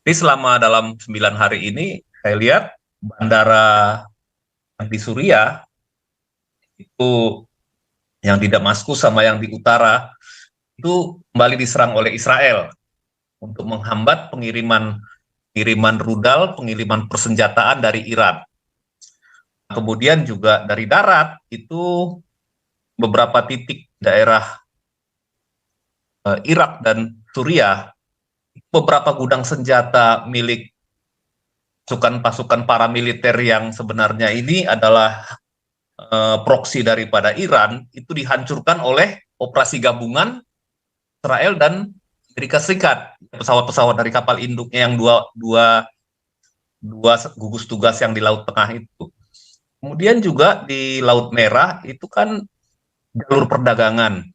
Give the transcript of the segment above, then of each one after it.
Jadi selama dalam 9 hari ini, saya lihat bandara yang di Suriah, itu yang di Damaskus sama yang di utara, itu kembali diserang oleh Israel untuk menghambat pengiriman rudal, pengiriman persenjataan dari Iran. Kemudian juga dari darat, itu beberapa titik daerah Irak dan Suriah, beberapa gudang senjata milik pasukan paramiliter yang sebenarnya ini adalah proksi daripada Iran, itu dihancurkan oleh operasi gabungan Israel dan Amerika Serikat. Pesawat-pesawat dari kapal induknya yang dua gugus tugas yang di Laut Tengah itu. Kemudian juga di Laut Merah itu kan jalur perdagangan.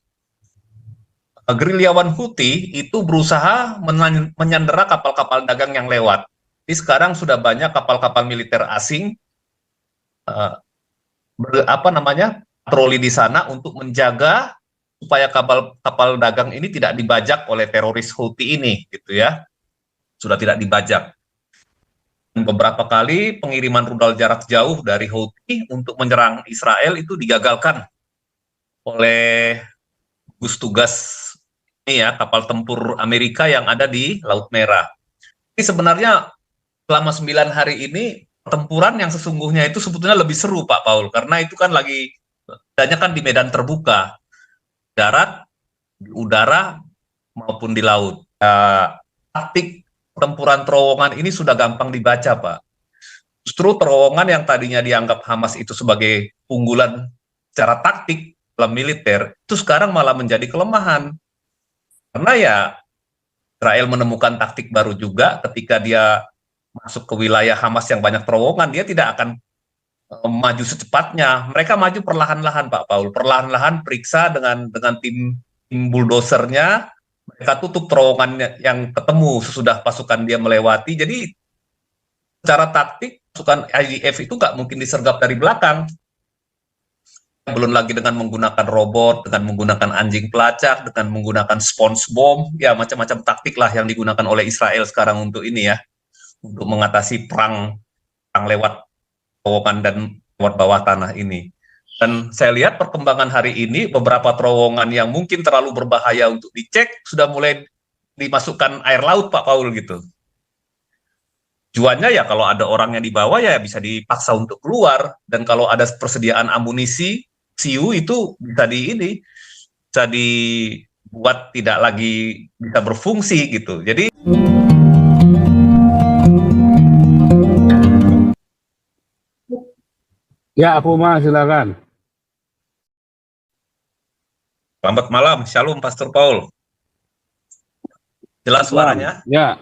Gerilyawan Houthi itu berusaha menyandera kapal-kapal dagang yang lewat. Jadi sekarang sudah banyak kapal-kapal militer asing patroli di sana untuk menjaga supaya kapal dagang ini tidak dibajak oleh teroris Houthi ini, gitu ya. Sudah tidak dibajak. Dan beberapa kali pengiriman rudal jarak jauh dari Houthi untuk menyerang Israel itu digagalkan oleh gugus tugas ini ya, kapal tempur Amerika yang ada di Laut Merah. Jadi sebenarnya selama 9 hari ini pertempuran yang sesungguhnya itu sebetulnya lebih seru, Pak Paul, karena itu kan lagi adanya kan di medan terbuka, darat, di udara maupun di laut. Taktik pertempuran terowongan ini sudah gampang dibaca, Pak. Justru terowongan yang tadinya dianggap Hamas itu sebagai unggulan secara taktik dalam militer, itu sekarang malah menjadi kelemahan. Karena ya Israel menemukan taktik baru juga ketika dia masuk ke wilayah Hamas yang banyak terowongan, dia tidak akan maju secepatnya. Mereka maju perlahan-lahan, Pak Paul. Perlahan-lahan periksa dengan tim bulldosernya, mereka tutup terowongan yang ketemu sesudah pasukan dia melewati. Jadi secara taktik pasukan IDF itu nggak mungkin disergap dari belakang. Belum lagi dengan menggunakan robot, dengan menggunakan anjing pelacak, dengan menggunakan sponge bomb, ya macam-macam taktik lah yang digunakan oleh Israel sekarang untuk ini ya, untuk mengatasi perang lewat terowongan dan lewat bawah tanah ini. Dan saya lihat perkembangan hari ini, beberapa terowongan yang mungkin terlalu berbahaya untuk dicek, sudah mulai dimasukkan air laut, Pak Paul, gitu. Tujuannya ya kalau ada orang yang di bawah ya bisa dipaksa untuk keluar, dan kalau ada persediaan amunisi, siu itu bisa dibuat tidak lagi bisa berfungsi gitu. Jadi ya, aku mah silakan. Selamat malam, Shalom Pastor Paul. Jelas suaranya? Ya.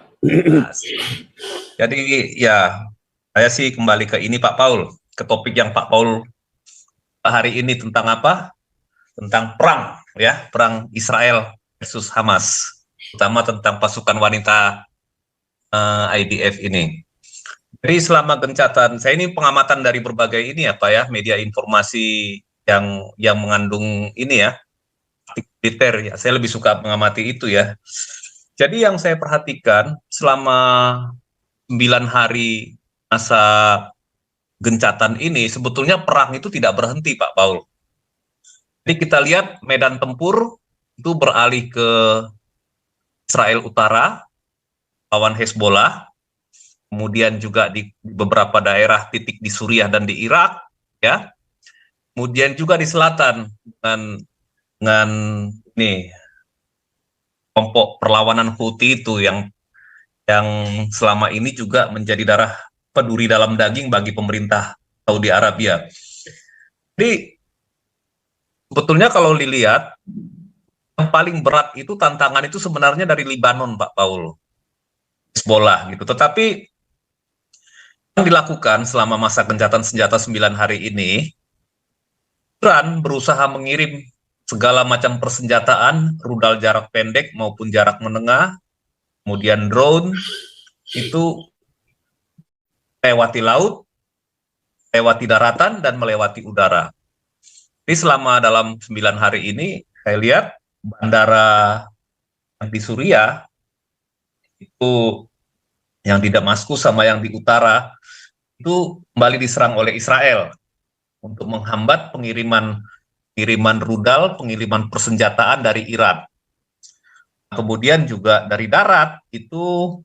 Jadi ya, saya sih kembali ke ini Pak Paul, ke topik yang Pak Paul hari ini tentang apa? Tentang perang, ya, perang Israel versus Hamas, terutama tentang pasukan wanita IDF ini. Jadi selama gencatan, saya ini pengamatan dari berbagai ini ya Pak ya, media informasi yang mengandung ini ya, militer ya, saya lebih suka mengamati itu ya. Jadi yang saya perhatikan selama 9 hari masa gencatan ini, sebetulnya perang itu tidak berhenti, Pak Paul. Jadi kita lihat medan tempur itu beralih ke Israel Utara, lawan Hezbollah, kemudian juga di beberapa daerah titik di Suriah dan di Irak, ya. Kemudian juga di selatan dengan nih kelompok perlawanan Houthi itu yang selama ini juga menjadi darah peduri dalam daging bagi pemerintah Saudi Arabia. Jadi sebetulnya kalau dilihat yang paling berat itu tantangan itu sebenarnya dari Lebanon, Pak Paul, Hezbollah gitu. Tetapi yang dilakukan selama masa gencatan senjata 9 hari ini, Iran berusaha mengirim segala macam persenjataan, rudal jarak pendek maupun jarak menengah, kemudian drone, itu lewati laut, lewati daratan, dan melewati udara. Jadi selama dalam 9 hari ini, saya lihat bandara yang di Suriah itu yang di Damaskus sama yang di utara itu kembali diserang oleh Israel untuk menghambat pengiriman rudal, pengiriman persenjataan dari Iran. Kemudian juga dari darat itu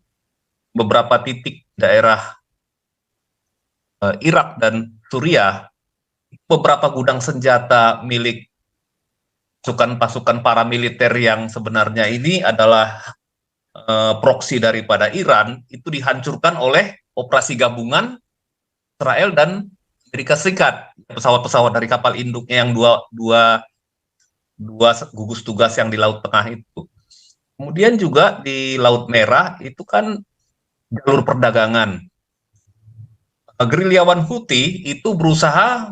beberapa titik daerah Irak dan Suriah, beberapa gudang senjata milik pasukan paramiliter yang sebenarnya ini adalah proksi daripada Iran, itu dihancurkan oleh operasi gabungan Israel dan Amerika Serikat. Pesawat-pesawat dari kapal induknya yang dua gugus tugas yang di Laut Tengah itu. Kemudian juga di Laut Merah itu kan jalur perdagangan. Gerilyawan Houthi itu berusaha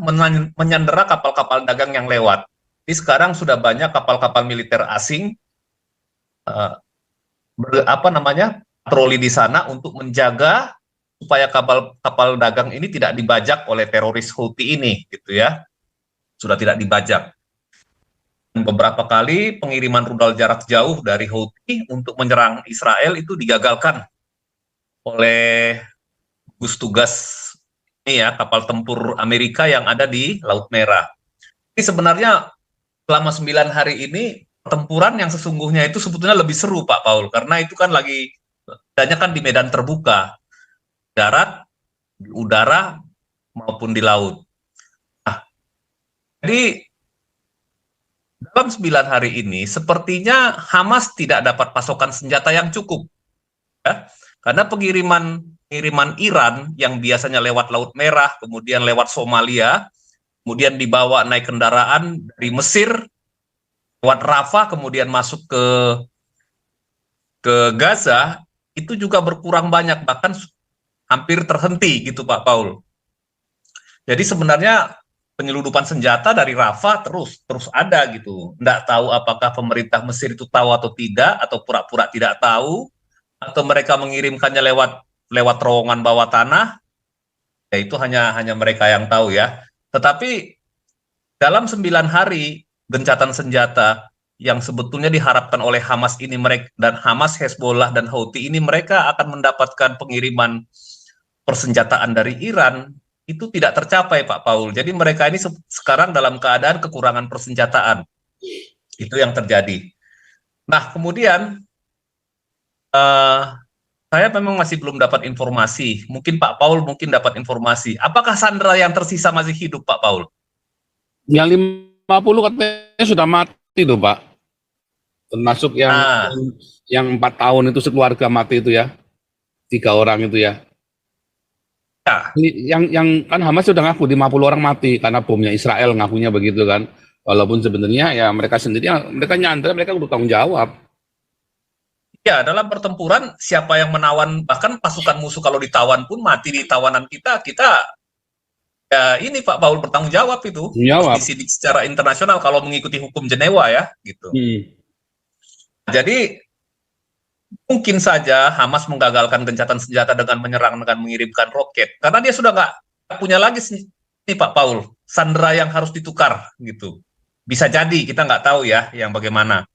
menyandera kapal-kapal dagang yang lewat. Jadi sekarang sudah banyak kapal-kapal militer asing patroli di sana untuk menjaga supaya kapal dagang ini tidak dibajak oleh teroris Houthi ini, gitu ya. Sudah tidak dibajak. Dan beberapa kali pengiriman rudal jarak jauh dari Houthi untuk menyerang Israel itu digagalkan oleh gugus tugas ini ya, kapal tempur Amerika yang ada di Laut Merah. Jadi sebenarnya selama 9 hari ini pertempuran yang sesungguhnya itu sebetulnya lebih seru, Pak Paul, karena itu kan lagi adanya kan di medan terbuka, darat, di udara maupun di laut. Nah, jadi dalam 9 hari ini sepertinya Hamas tidak dapat pasokan senjata yang cukup, ya, karena pengiriman Iran yang biasanya lewat Laut Merah, kemudian lewat Somalia, kemudian dibawa naik kendaraan dari Mesir, lewat Rafah, kemudian masuk ke Gaza, itu juga berkurang banyak, bahkan hampir terhenti gitu Pak Paul. Jadi sebenarnya penyeludupan senjata dari Rafah terus ada gitu. Nggak tahu apakah pemerintah Mesir itu tahu atau tidak, atau pura-pura tidak tahu, atau mereka mengirimkannya lewat terowongan bawah tanah, ya itu hanya mereka yang tahu ya. Tetapi dalam 9 hari gencatan senjata yang sebetulnya diharapkan oleh Hamas ini, mereka dan Hamas, Hezbollah dan Houthi ini, mereka akan mendapatkan pengiriman persenjataan dari Iran, itu tidak tercapai Pak Paul. Jadi mereka ini sekarang dalam keadaan kekurangan persenjataan. Itu yang terjadi. Nah kemudian saya memang masih belum dapat informasi. Mungkin Pak Paul mungkin dapat informasi. Apakah sandera yang tersisa masih hidup, Pak Paul? Yang 50 katanya sudah mati tuh, Pak. Termasuk yang 4 tahun itu sekeluarga mati itu ya. 3 orang itu ya. Ya. Yang kan Hamas sudah ngaku 50 orang mati karena bomnya Israel, ngakunya begitu kan. Walaupun sebenarnya ya mereka sendiri, mereka nyandera, mereka bertanggung jawab. Ya, dalam pertempuran siapa yang menawan, bahkan pasukan musuh kalau ditawan pun mati di tawanan kita ya ini Pak Paul bertanggung jawab itu. Harus disidik secara internasional kalau mengikuti hukum Jenewa ya, gitu. Jadi mungkin saja Hamas menggagalkan gencatan senjata dengan menyerang, dengan mengirimkan roket, karena dia sudah nggak punya lagi nih Pak Paul, sandera yang harus ditukar gitu. Bisa jadi, kita nggak tahu ya yang bagaimana.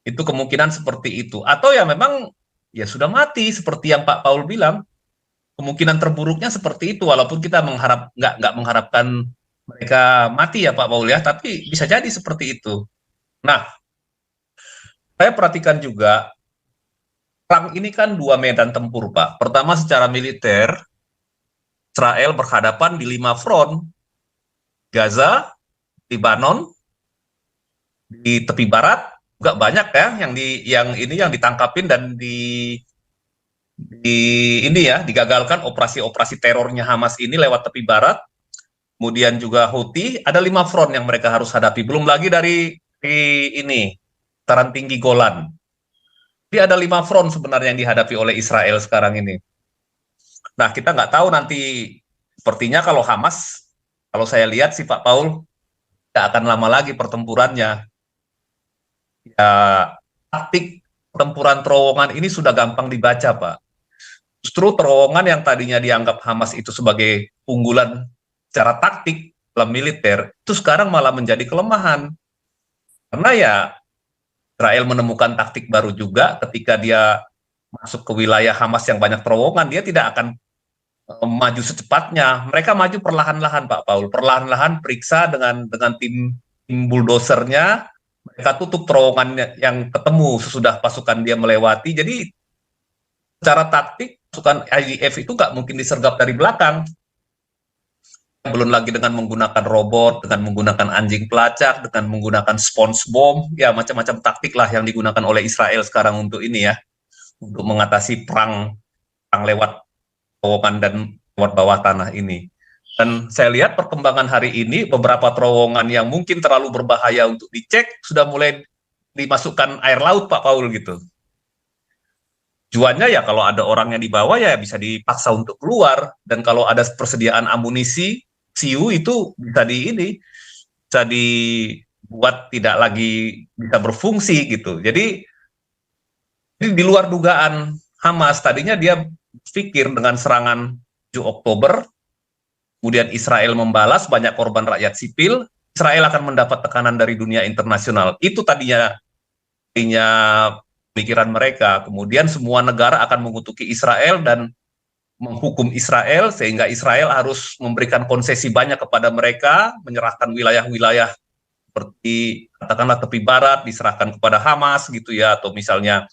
Itu kemungkinan seperti itu. Atau ya memang ya sudah mati seperti yang Pak Paul bilang. Kemungkinan terburuknya seperti itu, walaupun kita nggak mengharapkan mereka mati ya Pak Paul ya, tapi bisa jadi seperti itu. Nah, saya perhatikan juga perang ini kan 2 medan tempur Pak. Pertama secara militer, Israel berhadapan di 5 front, Gaza, Lebanon, di tepi barat juga banyak ya yang ditangkapin dan digagalkan operasi operasi terornya Hamas ini lewat tepi barat. Kemudian juga Houthi, ada 5 front yang mereka harus hadapi, belum lagi dari dataran tinggi Golan. Jadi ada 5 front sebenarnya yang dihadapi oleh Israel sekarang ini. Nah kita nggak tahu nanti, sepertinya kalau Hamas, kalau saya lihat sih Pak Paul, tidak akan lama lagi pertempurannya. Ya, taktik pertempuran terowongan ini sudah gampang dibaca, Pak. Justru terowongan yang tadinya dianggap Hamas itu sebagai unggulan secara taktik dalam militer, itu sekarang malah menjadi kelemahan. Karena ya Israel menemukan taktik baru juga ketika dia masuk ke wilayah Hamas yang banyak terowongan, dia tidak akan maju secepatnya. Mereka maju perlahan-lahan, Pak Paul, perlahan-lahan periksa dengan tim buldosernya. Mereka tutup terowongan yang ketemu sesudah pasukan dia melewati. Jadi secara taktik pasukan IDF itu nggak mungkin disergap dari belakang. Belum lagi dengan menggunakan robot, dengan menggunakan anjing pelacak, dengan menggunakan sponge bomb, ya macam-macam taktik lah yang digunakan oleh Israel sekarang untuk ini ya, untuk mengatasi perang lewat terowongan dan lewat bawah tanah ini. Dan saya lihat perkembangan hari ini, beberapa terowongan yang mungkin terlalu berbahaya untuk dicek, sudah mulai dimasukkan air laut, Pak Paul, gitu. Tujuannya ya kalau ada orang yang di bawah ya bisa dipaksa untuk keluar, dan kalau ada persediaan amunisi, siu itu bisa bisa dibuat tidak lagi bisa berfungsi gitu. Jadi di luar dugaan Hamas, tadinya dia pikir dengan serangan 7 Oktober, kemudian Israel membalas, banyak korban rakyat sipil, Israel akan mendapat tekanan dari dunia internasional. Itu tadinya pikiran mereka. Kemudian semua negara akan mengutuki Israel dan menghukum Israel, sehingga Israel harus memberikan konsesi banyak kepada mereka, menyerahkan wilayah-wilayah seperti katakanlah tepi barat diserahkan kepada Hamas gitu ya, atau misalnya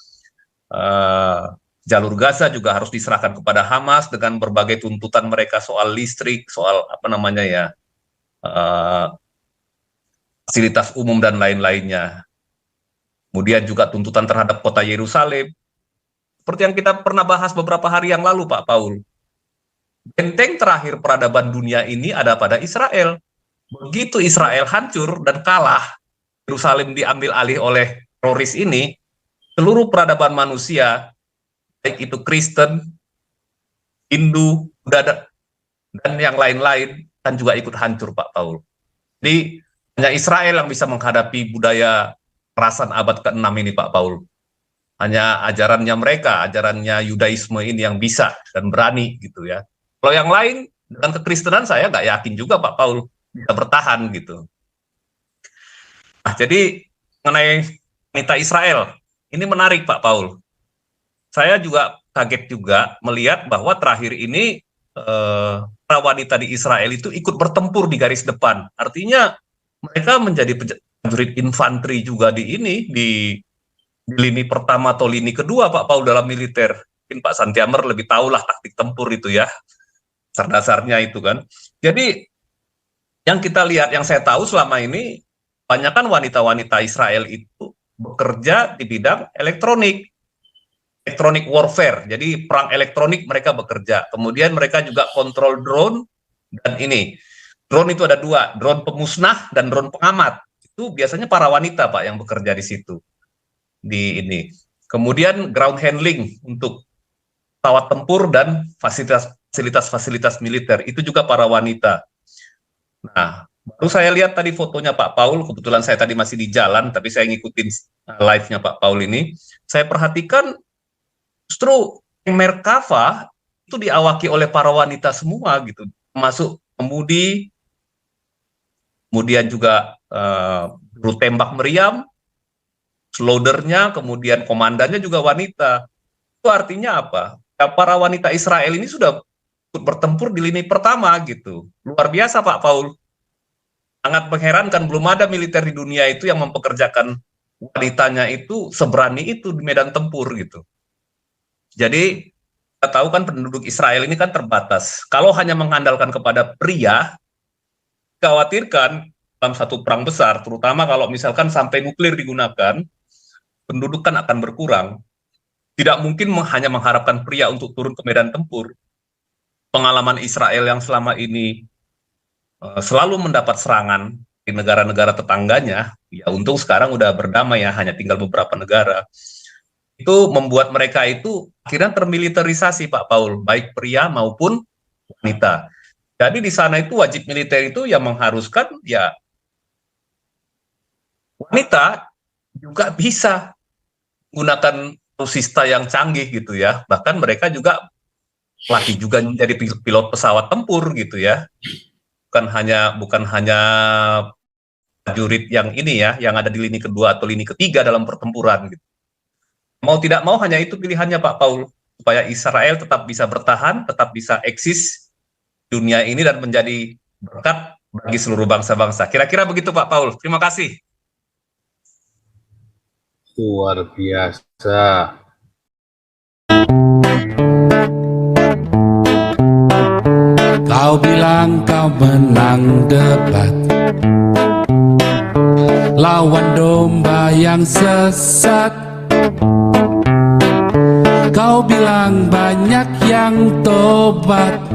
jalur Gaza juga harus diserahkan kepada Hamas dengan berbagai tuntutan mereka soal listrik, soal apa namanya ya, fasilitas umum dan lain-lainnya. Kemudian juga tuntutan terhadap kota Yerusalem. Seperti yang kita pernah bahas beberapa hari yang lalu, Pak Paul. Benteng terakhir peradaban dunia ini ada pada Israel. Begitu Israel hancur dan kalah, Yerusalem diambil alih oleh teroris ini, seluruh peradaban manusia, baik itu Kristen, Hindu, Buddha, dan yang lain-lain, kan juga ikut hancur, Pak Paul. Jadi, hanya Israel yang bisa menghadapi budaya kekerasan abad ke-6 ini, Pak Paul. Hanya ajarannya mereka, ajarannya Yudaisme ini yang bisa dan berani gitu ya. Kalau yang lain dengan kekristenan saya nggak yakin juga Pak Paul bisa bertahan gitu. Nah, jadi mengenai wanita Israel ini menarik Pak Paul. Saya juga kaget juga melihat bahwa terakhir ini para wanita di Israel itu ikut bertempur di garis depan. Artinya mereka menjadi prajurit infanteri juga di lini pertama atau lini kedua Pak Paul dalam militer. Mungkin Pak Santiamer lebih tahulah taktik tempur itu ya, dasar-dasarnya itu kan. Jadi yang kita lihat, yang saya tahu selama ini, banyakkan wanita-wanita Israel itu bekerja di bidang elektronik warfare. Jadi perang elektronik mereka bekerja. Kemudian mereka juga kontrol drone, dan ini drone itu ada dua, drone pemusnah dan drone pengamat. Itu biasanya para wanita Pak yang bekerja di situ. Kemudian ground handling untuk pesawat tempur dan fasilitas militer itu juga para wanita. Nah, baru saya lihat tadi fotonya Pak Paul, kebetulan saya tadi masih di jalan, tapi saya ngikutin live-nya Pak Paul ini. Saya perhatikan justru Merkava itu diawaki oleh para wanita semua gitu, termasuk kemudi, kemudian juga juru tembak meriam, loadernya, kemudian komandannya juga wanita. Itu artinya apa? Ya, para wanita Israel ini sudah bertempur di lini pertama gitu. Luar biasa Pak Paul. Sangat mengherankan, belum ada militer di dunia itu yang mempekerjakan wanitanya itu seberani itu di medan tempur gitu. Jadi kita tahu kan penduduk Israel ini kan terbatas. Kalau hanya mengandalkan kepada pria, khawatirkan dalam satu perang besar, terutama kalau misalkan sampai nuklir digunakan, penduduk kan akan berkurang. Tidak mungkin hanya mengharapkan pria untuk turun ke medan tempur. Pengalaman Israel yang selama ini selalu mendapat serangan di negara-negara tetangganya, ya untung sekarang udah berdamai ya, hanya tinggal beberapa negara. Itu membuat mereka itu akhirnya termiliterisasi Pak Paul, baik pria maupun wanita. Jadi di sana itu wajib militer itu yang mengharuskan ya wanita juga bisa menggunakan alutsista yang canggih gitu ya. Bahkan mereka juga latih juga menjadi pilot pesawat tempur gitu ya. Bukan hanya prajurit yang ini ya, yang ada di lini kedua atau lini ketiga dalam pertempuran gitu. Mau tidak mau hanya itu pilihannya Pak Paul, supaya Israel tetap bisa bertahan, tetap bisa eksis dunia ini dan menjadi berkat bagi seluruh bangsa-bangsa. Kira-kira begitu Pak Paul. Terima kasih. Luar biasa. Kau bilang kau menang debat lawan domba yang sesat. Kau bilang banyak yang tobat.